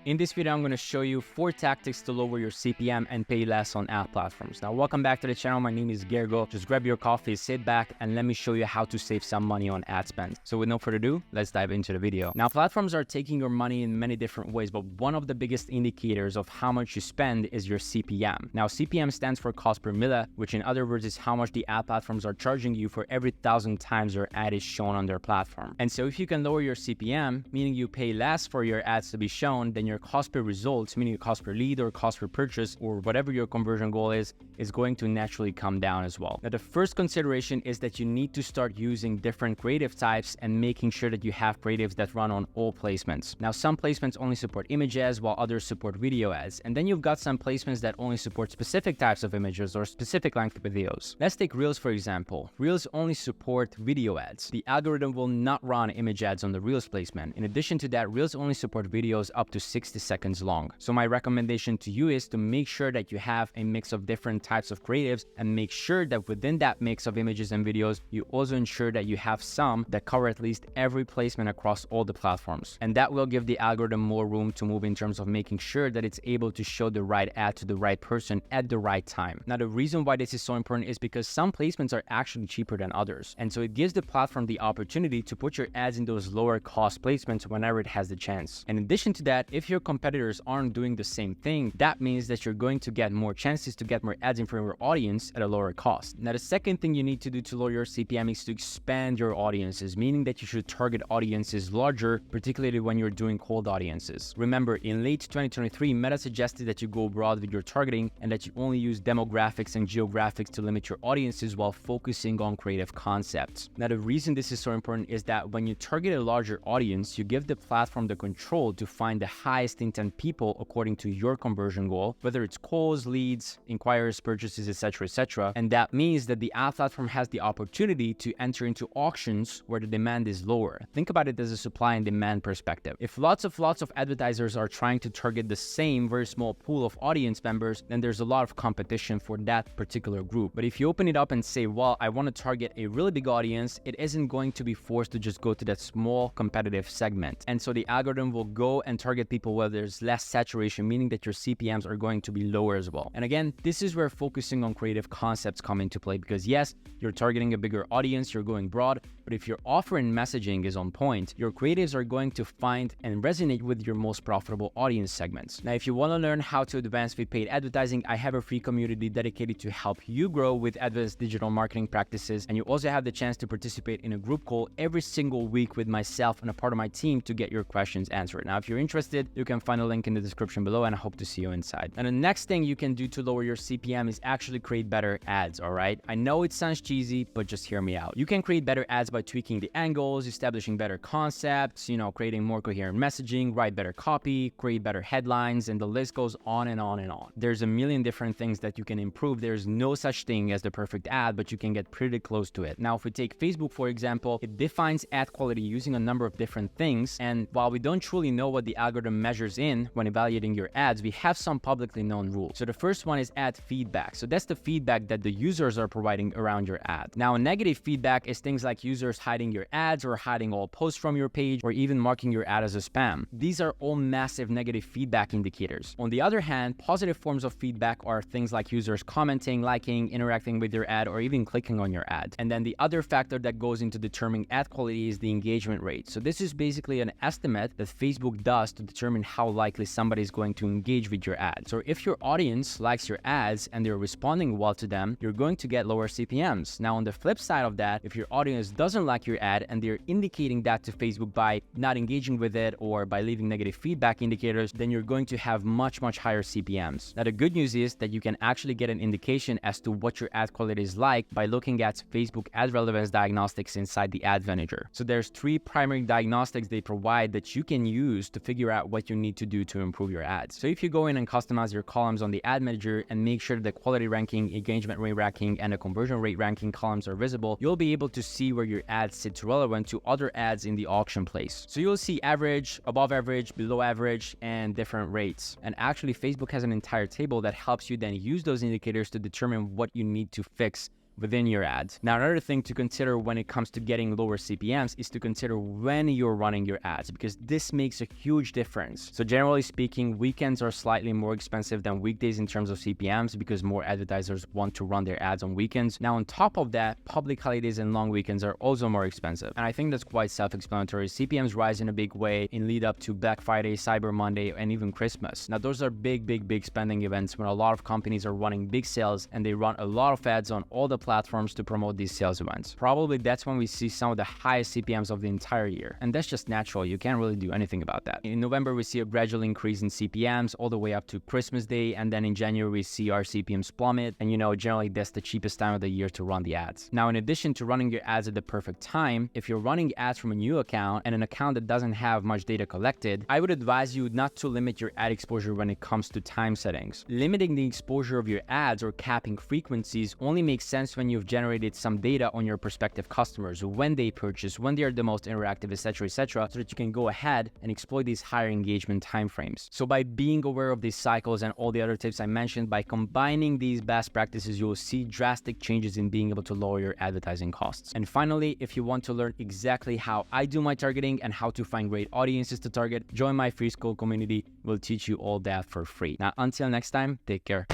In this video, I'm going to show you 4 tactics to lower your CPM and pay less on ad platforms. Now, welcome back to the channel. My name is Gergo. Just grab your coffee, sit back, and let me show you how to save some money on ad spend. So with no further ado, let's dive into the video. Now, platforms are taking your money in many different ways, but one of the biggest indicators of how much you spend is your CPM. Now, CPM stands for cost per mille, which in other words is how much the ad platforms are charging you for every 1,000 times your ad is shown on their platform. And so if you can lower your CPM, meaning you pay less for your ads to be shown, then your cost per results, meaning your cost per lead or cost per purchase or whatever your conversion goal is going to naturally come down as well. Now, the first consideration is that you need to start using different creative types and making sure that you have creatives that run on all placements. Now, some placements only support image ads while others support video ads. And then you've got some placements that only support specific types of images or specific length videos. Let's take Reels, for example. Reels only support video ads. The algorithm will not run image ads on the Reels placement. In addition to that, Reels only support videos up to 60 seconds long. So my recommendation to you is to make sure that you have a mix of different types of creatives and make sure that within that mix of images and videos, you also ensure that you have some that cover at least every placement across all the platforms. And that will give the algorithm more room to move in terms of making sure that it's able to show the right ad to the right person at the right time. Now, the reason why this is so important is because some placements are actually cheaper than others. And so it gives the platform the opportunity to put your ads in those lower cost placements whenever it has the chance. In addition to that, if your competitors aren't doing the same thing, that means that you're going to get more chances to get more ads in front of your audience at a lower cost. Now, the second thing you need to do to lower your CPM is to expand your audiences, meaning that you should target audiences larger, particularly when you're doing cold audiences. Remember, in late 2023, Meta suggested that you go broad with your targeting and that you only use demographics and geographics to limit your audiences while focusing on creative concepts. Now, the reason this is so important is that when you target a larger audience, you give the platform the control to find the highest intent people according to your conversion goal, whether it's calls, leads, inquiries, purchases, etc. And that means that the ad platform has the opportunity to enter into auctions where the demand is lower. Think about it as a supply and demand perspective. If lots of advertisers are trying to target the same very small pool of audience members, then there's a lot of competition for that particular group. But if you open it up and say, well, I want to target a really big audience, it isn't going to be forced to just go to that small competitive segment. And so the algorithm will go and target people where there's less saturation, meaning that your CPMs are going to be lower as well. And again, this is where focusing on creative concepts come into play, because yes, you're targeting a bigger audience, you're going broad, but if your offer and messaging is on point, your creatives are going to find and resonate with your most profitable audience segments. Now, if you want to learn how to advance with paid advertising, I have a free community dedicated to help you grow with advanced digital marketing practices. And you also have the chance to participate in a group call every single week with myself and a part of my team to get your questions answered. Now, if you're interested, you can find a link in the description below, and I hope to see you inside. And the next thing you can do to lower your CPM is actually create better ads, all right? I know it sounds cheesy, but just hear me out. You can create better ads by tweaking the angles, establishing better concepts, creating more coherent messaging, write better copy, create better headlines, and the list goes on and on and on. There's a million different things that you can improve. There's no such thing as the perfect ad, but you can get pretty close to it. Now, if we take Facebook, for example, it defines ad quality using a number of different things. And while we don't truly know what the algorithm measures in when evaluating your ads, we have some publicly known rules. So the first one is ad feedback. So that's the feedback that the users are providing around your ad. Now, negative feedback is things like users hiding your ads or hiding all posts from your page or even marking your ad as a spam. These are all massive negative feedback indicators. On the other hand, positive forms of feedback are things like users commenting, liking, interacting with your ad, or even clicking on your ad. And then the other factor that goes into determining ad quality is the engagement rate. So this is basically an estimate that Facebook does to determine how likely somebody is going to engage with your ad. So if your audience likes your ads and they're responding well to them, you're going to get lower CPMs. Now, on the flip side of that, if your audience doesn't like your ad and they're indicating that to Facebook by not engaging with it or by leaving negative feedback indicators, then you're going to have much higher CPMs. Now, the good news is that you can actually get an indication as to what your ad quality is like by looking at Facebook ad relevance diagnostics inside the Ad Manager. So there's 3 primary diagnostics they provide that you can use to figure out what you need to do to improve your ads. So if you go in and customize your columns on the Ad Manager and make sure the quality ranking, engagement rate ranking, and the conversion rate ranking columns are visible, you'll be able to see where your ad sits relevant to other ads in the auction place. So you'll see average, above average, below average, and different rates. And actually, Facebook has an entire table that helps you then use those indicators to determine what you need to fix within your ads. Now, another thing to consider when it comes to getting lower CPMs is to consider when you're running your ads, because this makes a huge difference. So generally speaking, weekends are slightly more expensive than weekdays in terms of CPMs because more advertisers want to run their ads on weekends. Now, on top of that, public holidays and long weekends are also more expensive. And I think that's quite self-explanatory. CPMs rise in a big way in lead up to Black Friday, Cyber Monday, and even Christmas. Now, those are big spending events when a lot of companies are running big sales and they run a lot of ads on all the platforms to promote these sales events. Probably that's when we see some of the highest CPMs of the entire year. And that's just natural. You can't really do anything about that. In November, we see a gradual increase in CPMs all the way up to Christmas Day. And then in January, we see our CPMs plummet. And generally that's the cheapest time of the year to run the ads. Now, in addition to running your ads at the perfect time, if you're running ads from a new account and an account that doesn't have much data collected, I would advise you not to limit your ad exposure when it comes to time settings. Limiting the exposure of your ads or capping frequencies only makes sense when you've generated some data on your prospective customers, when they purchase, when they are the most interactive, etc., so that you can go ahead and exploit these higher engagement timeframes. So by being aware of these cycles and all the other tips I mentioned, by combining these best practices, you will see drastic changes in being able to lower your advertising costs. And finally, if you want to learn exactly how I do my targeting and how to find great audiences to target, join my free school community. We'll teach you all that for free. Now, until next time, take care.